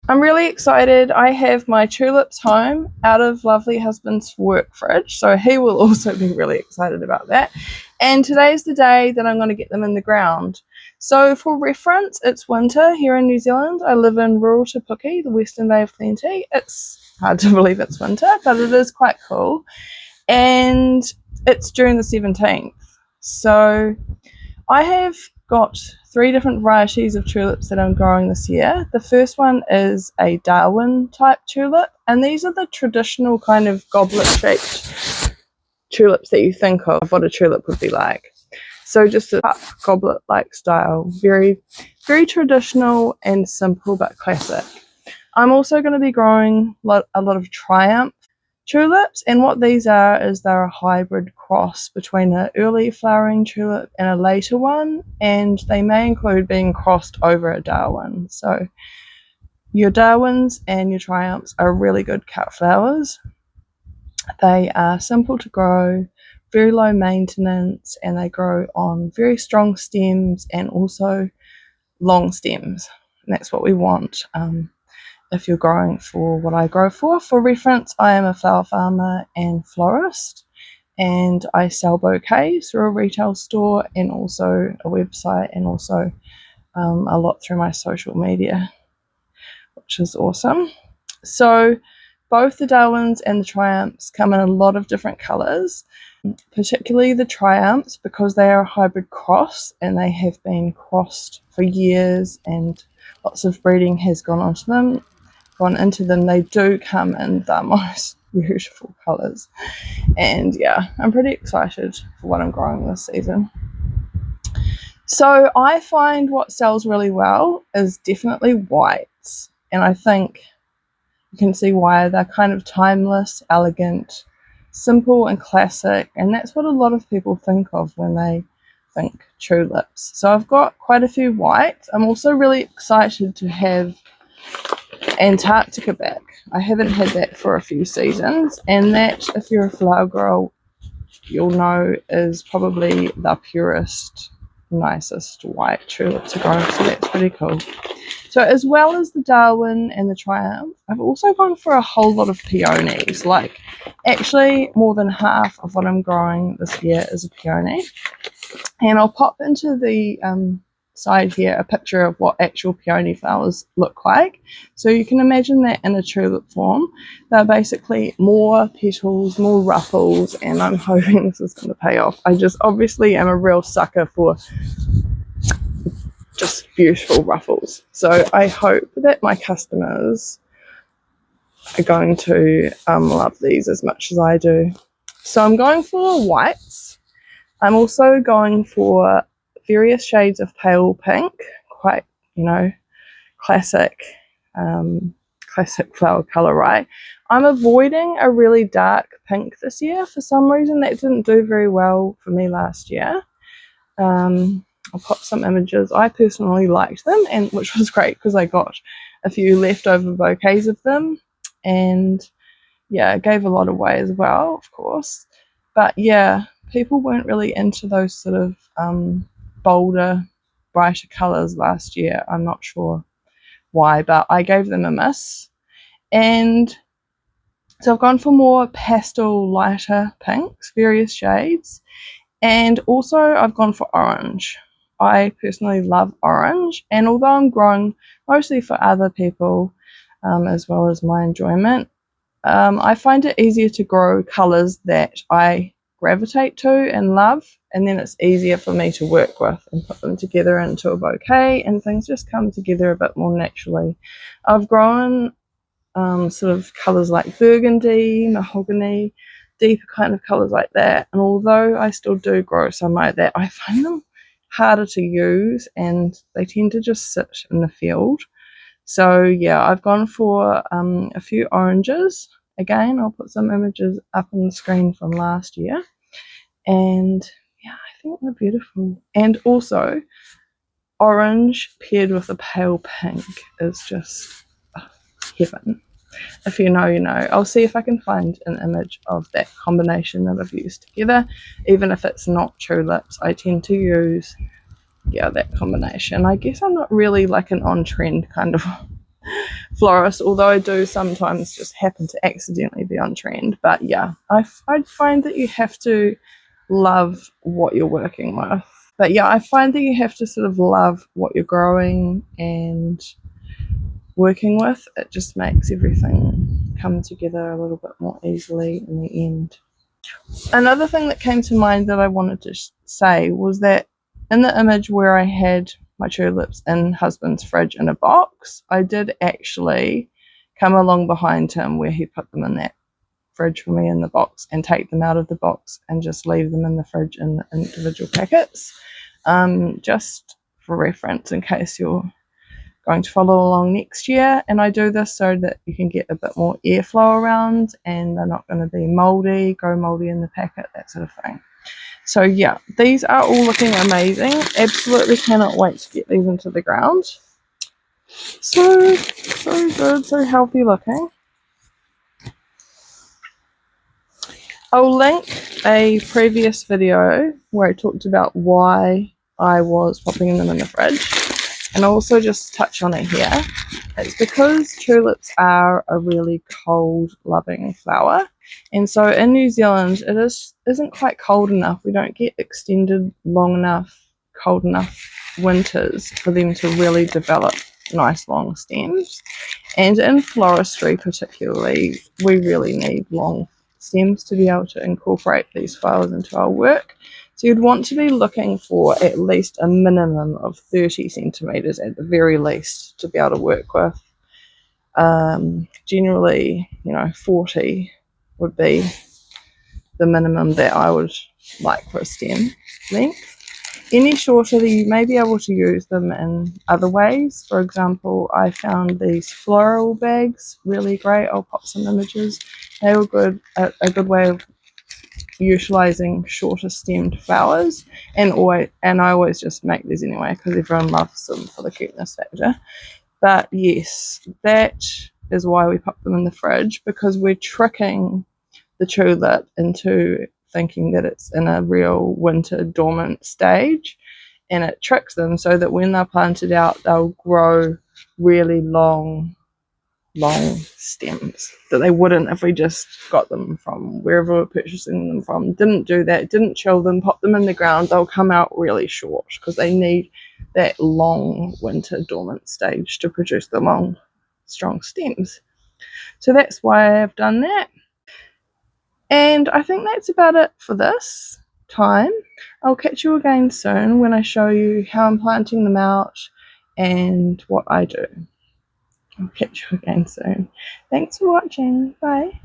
I'm really excited. I have my tulips home out of lovely husband's work fridge, so he will also be really excited about that. And today's the day that I'm going to get them in the ground. So for reference, it's winter here in New Zealand. I live in rural Te Puke, the Western Bay of Plenty. It's hard to believe it's winter, but it is quite cool. And it's June the 17th. So I have got 3 different varieties of tulips that I'm growing this year. The first one is a Darwin type tulip, and these are the traditional kind of goblet shaped tulips that you think of what a tulip would be like. So just a goblet like style, very traditional and simple but classic. I'm also going to be growing a lot of Triumph tulips, and what these are is they're a hybrid cross between an early flowering tulip and a later one, and they may include being crossed over a Darwin. So your Darwins and your Triumphs are really good cut flowers. They are simple to grow, very low maintenance, and they grow on very strong stems and also long stems, and that's what we want. If you're growing for what I grow for. For reference, I am a flower farmer and florist, and I sell bouquets through a retail store and also a website, and also a lot through my social media, which is awesome. So both the Darwins and the Triumphs come in a lot of different colours, particularly the Triumphs because they are a hybrid cross and they have been crossed for years and lots of breeding has gone into them. They do come in the most beautiful colours, and yeah, I'm pretty excited for what I'm growing this season. So I find what sells really well is definitely whites, and I think you can see why. They're kind of timeless, elegant, simple and classic, and that's what a lot of people think of when they think tulips. So I've got quite a few whites. I'm also really excited to have Antarctica back. I haven't had that for a few seasons, and that, if you're a flower grower, you'll know is probably the purest, nicest white tulip to grow, so that's pretty cool. So as well as the Darwin and the Triumph, I've also gone for a whole lot of peonies. Like, actually more than half of what I'm growing this year is a peony, and I'll pop into the side here a picture of what actual peony flowers look like, so you can imagine that in a tulip form. They're basically more petals, more ruffles, and I'm hoping this is going to pay off. I just obviously am a real sucker for just beautiful ruffles, so I hope that my customers are going to love these as much as I do. So I'm going for whites. I'm also going for various shades of pale pink, quite, classic flower colour, right? I'm avoiding a really dark pink this year. For some reason, that didn't do very well for me last year. I'll pop some images. I personally liked them, and which was great because I got a few leftover bouquets of them, and yeah, I gave a lot away as well, of course. But yeah, people weren't really into those sort of bolder, brighter colours last year. I'm not sure why, but I gave them a miss. And so I've gone for more pastel, lighter pinks, various shades, and also I've gone for orange. I personally love orange, and although I'm growing mostly for other people as well as my enjoyment, I find it easier to grow colours that I gravitate to and love, and then it's easier for me to work with and put them together into a bouquet, and things just come together a bit more naturally. I've grown sort of colours like burgundy, mahogany, deeper kind of colours like that, and although I still do grow some like that, I find them harder to use and they tend to just sit in the field. So yeah, I've gone for a few oranges. Again, I'll put some images up on the screen from last year, and yeah, I think they're beautiful. And also, orange paired with a pale pink is just heaven. If you know, you know. I'll see if I can find an image of that combination that I've used together. Even if it's not tulips, I tend to use, yeah, that combination. I guess I'm not really like an on-trend kind of florist, although I do sometimes just happen to accidentally be on trend. But yeah, I find that you have to love what you're working with. But yeah, I find that you have to sort of love what you're growing and working with. It just makes everything come together a little bit more easily in the end. Another thing that came to mind that I wanted to say was that in the image where I had my tulips in husband's fridge in a box, I did actually come along behind him where he put them in that fridge for me in the box and take them out of the box and just leave them in the fridge in individual packets, just for reference in case you're going to follow along next year. And I do this so that you can get a bit more airflow around and they're not going to be moldy, go moldy in the packet, that sort of thing. So yeah, these are all looking amazing. Absolutely cannot wait to get these into the ground. So good, so healthy looking. I'll link a previous video where I talked about why I was popping them in the fridge, and I'll also just touch on it here. It's because tulips are a really cold loving flower, and so in New Zealand it isn't quite cold enough. We don't get extended long enough, cold enough winters for them to really develop nice long stems, and in floristry particularly we really need long stems to be able to incorporate these flowers into our work. So you'd want to be looking for at least a minimum of 30 centimeters at the very least to be able to work with. Generally, 40 would be the minimum that I would like for a stem length. Any shorter, you may be able to use them in other ways. For example, I found these floral bags really great. I'll pop some images. They were good, a good way of utilizing shorter stemmed flowers, and I always just make these anyway because everyone loves them for the cuteness factor. But yes, that is why we pop them in the fridge, because we're tricking the tulip into thinking that it's in a real winter dormant stage, and it tricks them so that when they're planted out they'll grow really long stems that they wouldn't if we just got them from wherever we're purchasing them from. Didn't do that, didn't chill them, pop them in the ground, they'll come out really short because they need that long winter dormant stage to produce the long strong stems. So that's why I've done that. And I think that's about it for this time. I'll catch you again soon when I show you how I'm planting them out and what I do. I'll catch you again soon. Thanks for watching. Bye.